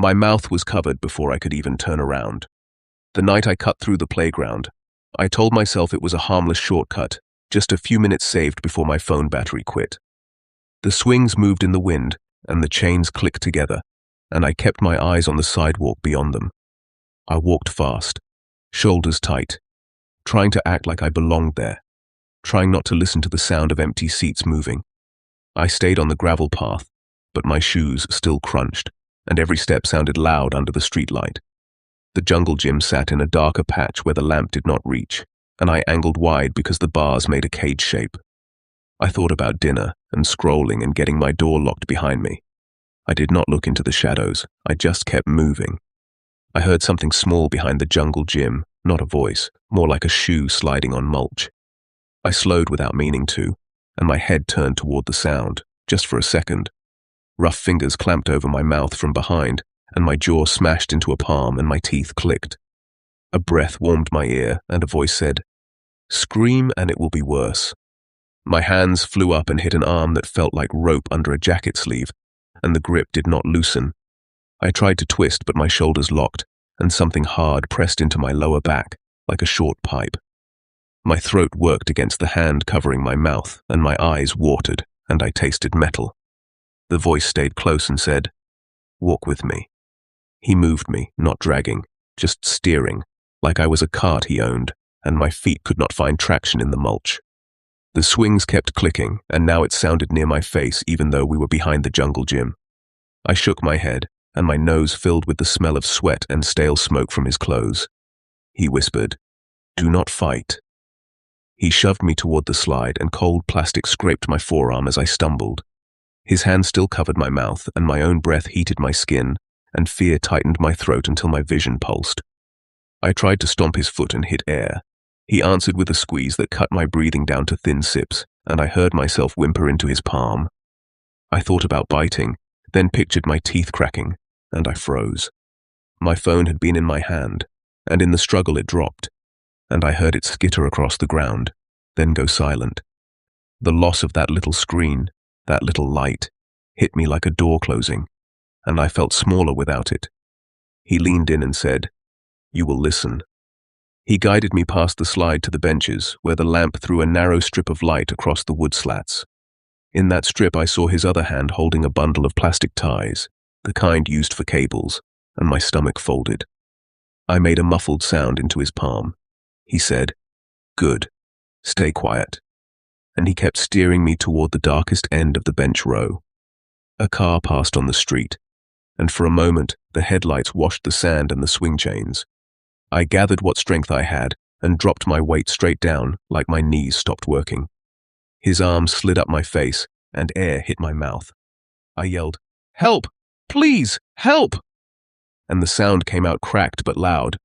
My mouth was covered before I could even turn around. The night I cut through the playground, I told myself it was a harmless shortcut, just a few minutes saved before my phone battery quit. The swings moved in the wind, and the chains clicked together, and I kept my eyes on the sidewalk beyond them. I walked fast, shoulders tight, trying to act like I belonged there, trying not to listen to the sound of empty seats moving. I stayed on the gravel path, but my shoes still crunched, and every step sounded loud under the streetlight. The jungle gym sat in a darker patch where the lamp did not reach, and I angled wide because the bars made a cage shape. I thought about dinner and scrolling and getting my door locked behind me. I did not look into the shadows, I just kept moving. I heard something small behind the jungle gym, not a voice, more like a shoe sliding on mulch. I slowed without meaning to, and my head turned toward the sound, just for a second. Rough fingers clamped over my mouth from behind, and my jaw smashed into a palm and my teeth clicked. A breath warmed my ear, and a voice said, "Scream and it will be worse." My hands flew up and hit an arm that felt like rope under a jacket sleeve, and the grip did not loosen. I tried to twist, but my shoulders locked, and something hard pressed into my lower back, like a short pipe. My throat worked against the hand covering my mouth, and my eyes watered, and I tasted metal. The voice stayed close and said, "Walk with me." He moved me, not dragging, just steering, like I was a cart he owned, and my feet could not find traction in the mulch. The swings kept clicking, and now it sounded near my face even though we were behind the jungle gym. I shook my head, and my nose filled with the smell of sweat and stale smoke from his clothes. He whispered, "Do not fight." He shoved me toward the slide, and cold plastic scraped my forearm as I stumbled. His hand still covered my mouth, and my own breath heated my skin, and fear tightened my throat until my vision pulsed. I tried to stomp his foot and hit air. He answered with a squeeze that cut my breathing down to thin sips, and I heard myself whimper into his palm. I thought about biting, then pictured my teeth cracking, and I froze. My phone had been in my hand, and in the struggle it dropped, and I heard it skitter across the ground, then go silent. The loss of that little screen, that little light, hit me like a door closing, and I felt smaller without it. He leaned in and said, "You will listen." He guided me past the slide to the benches, where the lamp threw a narrow strip of light across the wood slats. In that strip I saw his other hand holding a bundle of plastic ties, the kind used for cables, and my stomach folded. I made a muffled sound into his palm. He said, "Good. Stay quiet." And he kept steering me toward the darkest end of the bench row. A car passed on the street, and for a moment the headlights washed the sand and the swing chains. I gathered what strength I had and dropped my weight straight down like my knees stopped working. His arm slid up my face and air hit my mouth. I yelled, "Help! Please, help!" And the sound came out cracked but loud,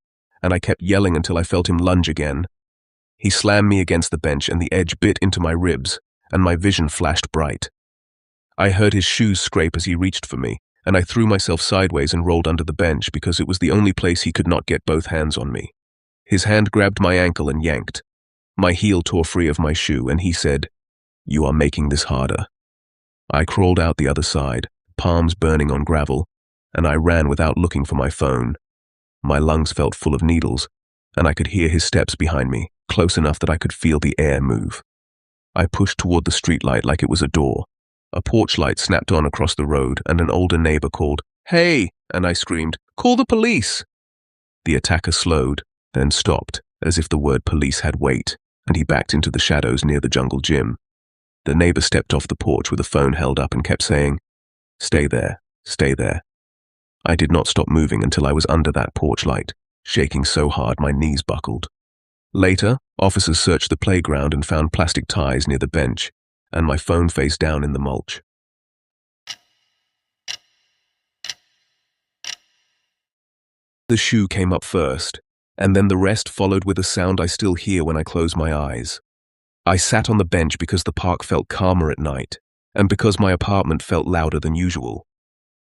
and I kept yelling until I felt him lunge again. He slammed me against the bench and the edge bit into my ribs, and my vision flashed bright. I heard his shoes scrape as he reached for me, and I threw myself sideways and rolled under the bench because it was the only place he could not get both hands on me. His hand grabbed my ankle and yanked. My heel tore free of my shoe, and he said, "You are making this harder." I crawled out the other side, palms burning on gravel, and I ran without looking for my phone. My lungs felt full of needles, and I could hear his steps behind me, close enough that I could feel the air move. I pushed toward the streetlight like it was a door. A porch light snapped on across the road, and an older neighbor called, "Hey!" and I screamed, "Call the police!" The attacker slowed, then stopped, as if the word police had weight, and he backed into the shadows near the jungle gym. The neighbor stepped off the porch with a phone held up and kept saying, "Stay there, stay there." I did not stop moving until I was under that porch light, shaking so hard my knees buckled. Later, officers searched the playground and found plastic ties near the bench, and my phone face down in the mulch. The shoe came up first, and then the rest followed with a sound I still hear when I close my eyes. I sat on the bench because the park felt calmer at night, and because my apartment felt louder than usual.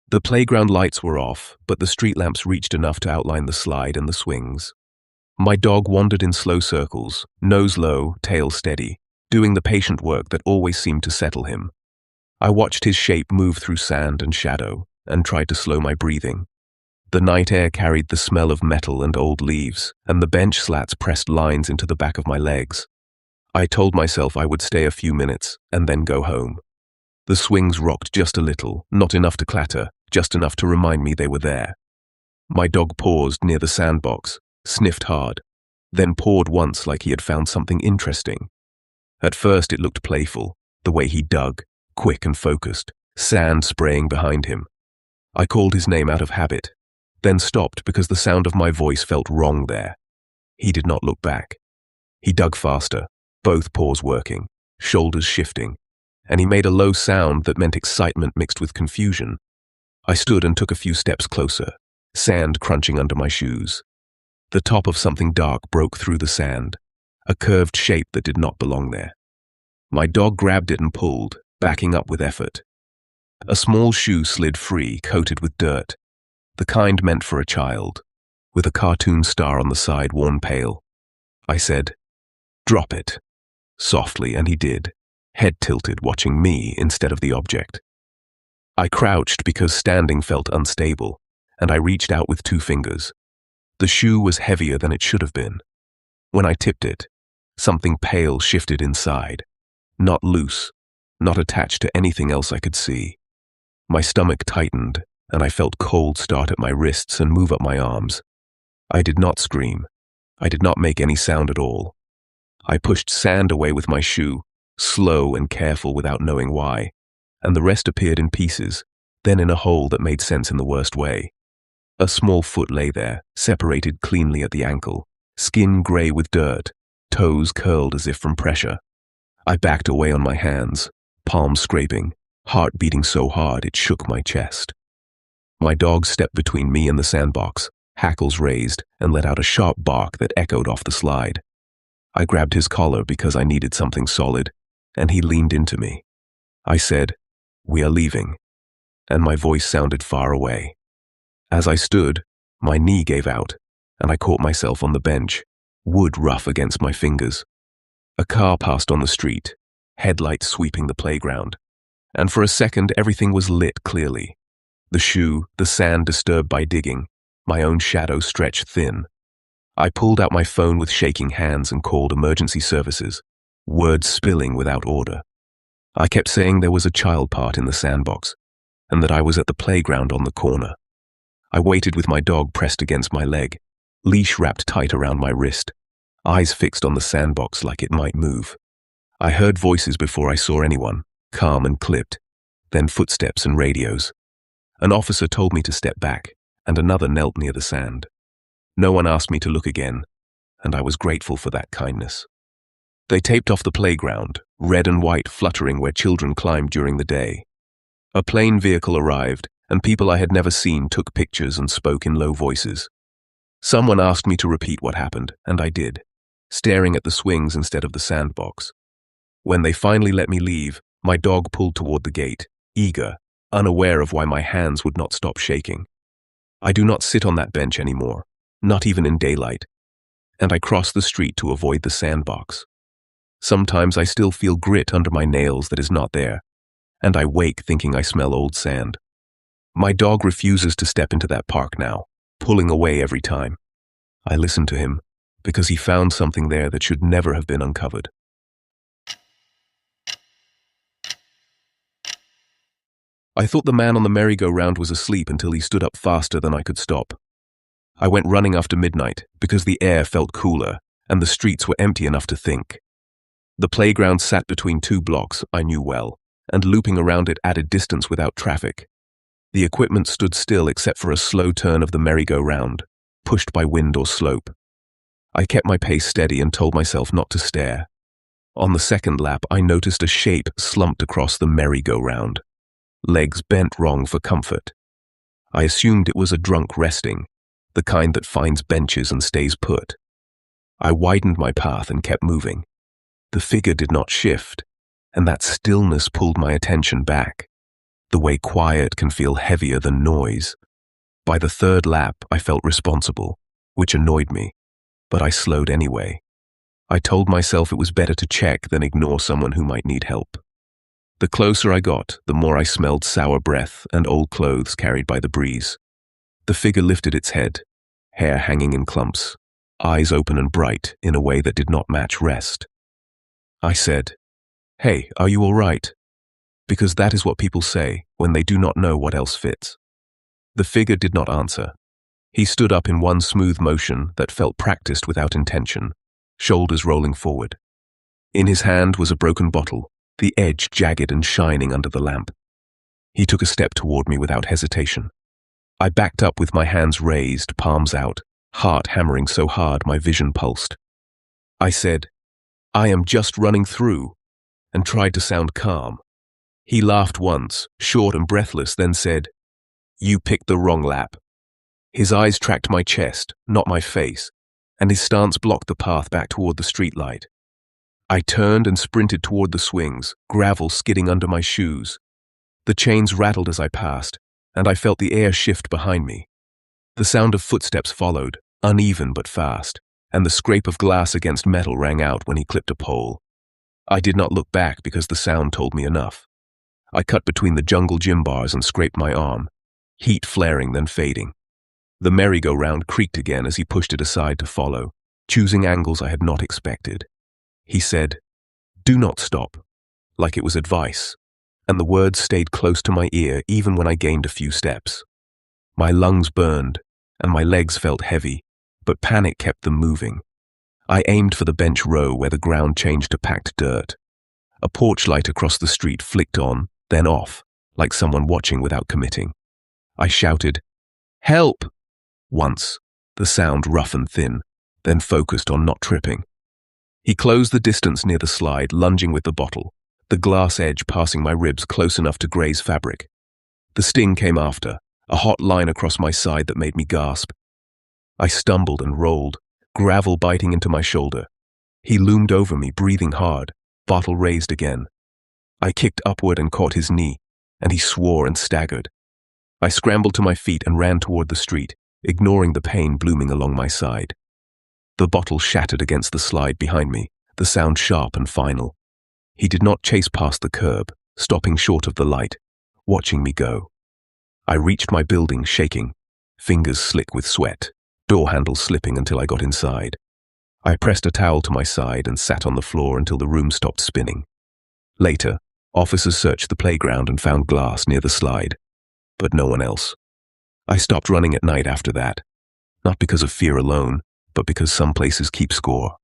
The playground lights were off, but the street lamps reached enough to outline the slide and the swings. My dog wandered in slow circles, nose low, tail steady, doing the patient work that always seemed to settle him. I watched his shape move through sand and shadow, and tried to slow my breathing. The night air carried the smell of metal and old leaves, and the bench slats pressed lines into the back of my legs. I told myself I would stay a few minutes and then go home. The swings rocked just a little, not enough to clatter, just enough to remind me they were there. My dog paused near the sandbox, sniffed hard, then pawed once like he had found something interesting. At first it looked playful, the way he dug, quick and focused, sand spraying behind him. I called his name out of habit, then stopped because the sound of my voice felt wrong there. He did not look back. He dug faster, both paws working, shoulders shifting, and he made a low sound that meant excitement mixed with confusion. I stood and took a few steps closer, sand crunching under my shoes. The top of something dark broke through the sand, a curved shape that did not belong there. My dog grabbed it and pulled, backing up with effort. A small shoe slid free, coated with dirt, the kind meant for a child, with a cartoon star on the side worn pale. I said, "Drop it," softly, and he did, head tilted, watching me instead of the object. I crouched because standing felt unstable, and I reached out with 2 fingers. The shoe was heavier than it should have been. When I tipped it, something pale shifted inside, not loose, not attached to anything else I could see. My stomach tightened, and I felt cold start at my wrists and move up my arms. I did not scream. I did not make any sound at all. I pushed sand away with my shoe, slow and careful without knowing why, and the rest appeared in pieces, then in a hole that made sense in the worst way. A small foot lay there, separated cleanly at the ankle, skin gray with dirt, toes curled as if from pressure. I backed away on my hands, palms scraping, heart beating so hard it shook my chest. My dog stepped between me and the sandbox, hackles raised, and let out a sharp bark that echoed off the slide. I grabbed his collar because I needed something solid, and he leaned into me. I said, "We are leaving," and my voice sounded far away. As I stood, my knee gave out, and I caught myself on the bench, wood rough against my fingers. A car passed on the street, headlights sweeping the playground, and for a second everything was lit clearly. The shoe, the sand disturbed by digging, my own shadow stretched thin. I pulled out my phone with shaking hands and called emergency services, words spilling without order. I kept saying there was a child part in the sandbox, and that I was at the playground on the corner. I waited with my dog pressed against my leg, leash wrapped tight around my wrist, eyes fixed on the sandbox like it might move. I heard voices before I saw anyone, calm and clipped, then footsteps and radios. An officer told me to step back, and another knelt near the sand. No one asked me to look again, and I was grateful for that kindness. They taped off the playground, red and white fluttering where children climbed during the day. A plane vehicle arrived, and people I had never seen took pictures and spoke in low voices. Someone asked me to repeat what happened, and I did, staring at the swings instead of the sandbox. When they finally let me leave, my dog pulled toward the gate, eager, unaware of why my hands would not stop shaking. I do not sit on that bench anymore, not even in daylight, and I cross the street to avoid the sandbox. Sometimes I still feel grit under my nails that is not there, and I wake thinking I smell old sand. My dog refuses to step into that park now, pulling away every time. I listen to him, because he found something there that should never have been uncovered. I thought the man on the merry-go-round was asleep until he stood up faster than I could stop. I went running after midnight because the air felt cooler and the streets were empty enough to think. The playground sat between 2 blocks I knew well, and looping around it added distance without traffic. The equipment stood still except for a slow turn of the merry-go-round, pushed by wind or slope. I kept my pace steady and told myself not to stare. On the second lap, I noticed a shape slumped across the merry-go-round, legs bent wrong for comfort. I assumed it was a drunk resting, the kind that finds benches and stays put. I widened my path and kept moving. The figure did not shift, and that stillness pulled my attention back, the way quiet can feel heavier than noise. By the 3rd lap, I felt responsible, which annoyed me, but I slowed anyway. I told myself it was better to check than ignore someone who might need help. The closer I got, the more I smelled sour breath and old clothes carried by the breeze. The figure lifted its head, hair hanging in clumps, eyes open and bright in a way that did not match rest. I said, "Hey, are you all right?" Because that is what people say when they do not know what else fits. The figure did not answer. He stood up in one smooth motion that felt practiced without intention, shoulders rolling forward. In his hand was a broken bottle, the edge jagged and shining under the lamp. He took a step toward me without hesitation. I backed up with my hands raised, palms out, heart hammering so hard my vision pulsed. I said, "I am just running through," and tried to sound calm. He laughed once, short and breathless, then said, "You picked the wrong lap." His eyes tracked my chest, not my face, and his stance blocked the path back toward the streetlight. I turned and sprinted toward the swings, gravel skidding under my shoes. The chains rattled as I passed, and I felt the air shift behind me. The sound of footsteps followed, uneven but fast, and the scrape of glass against metal rang out when he clipped a pole. I did not look back because the sound told me enough. I cut between the jungle gym bars and scraped my arm, heat flaring then fading. The merry-go-round creaked again as he pushed it aside to follow, choosing angles I had not expected. He said, "Do not stop," like it was advice, and the words stayed close to my ear even when I gained a few steps. My lungs burned, and my legs felt heavy, but panic kept them moving. I aimed for the bench row where the ground changed to packed dirt. A porch light across the street flicked on, then off, like someone watching without committing. I shouted, "Help!" Once, the sound rough and thin, then focused on not tripping. He closed the distance near the slide, lunging with the bottle, the glass edge passing my ribs close enough to graze fabric. The sting came after, a hot line across my side that made me gasp. I stumbled and rolled, gravel biting into my shoulder. He loomed over me, breathing hard, bottle raised again. I kicked upward and caught his knee, and he swore and staggered. I scrambled to my feet and ran toward the street, ignoring the pain blooming along my side. The bottle shattered against the slide behind me, the sound sharp and final. He did not chase past the curb, stopping short of the light, watching me go. I reached my building shaking, fingers slick with sweat, door handles slipping until I got inside. I pressed a towel to my side and sat on the floor until the room stopped spinning. Later, officers searched the playground and found glass near the slide, but no one else. I stopped running at night after that, not because of fear alone, but because some places keep score.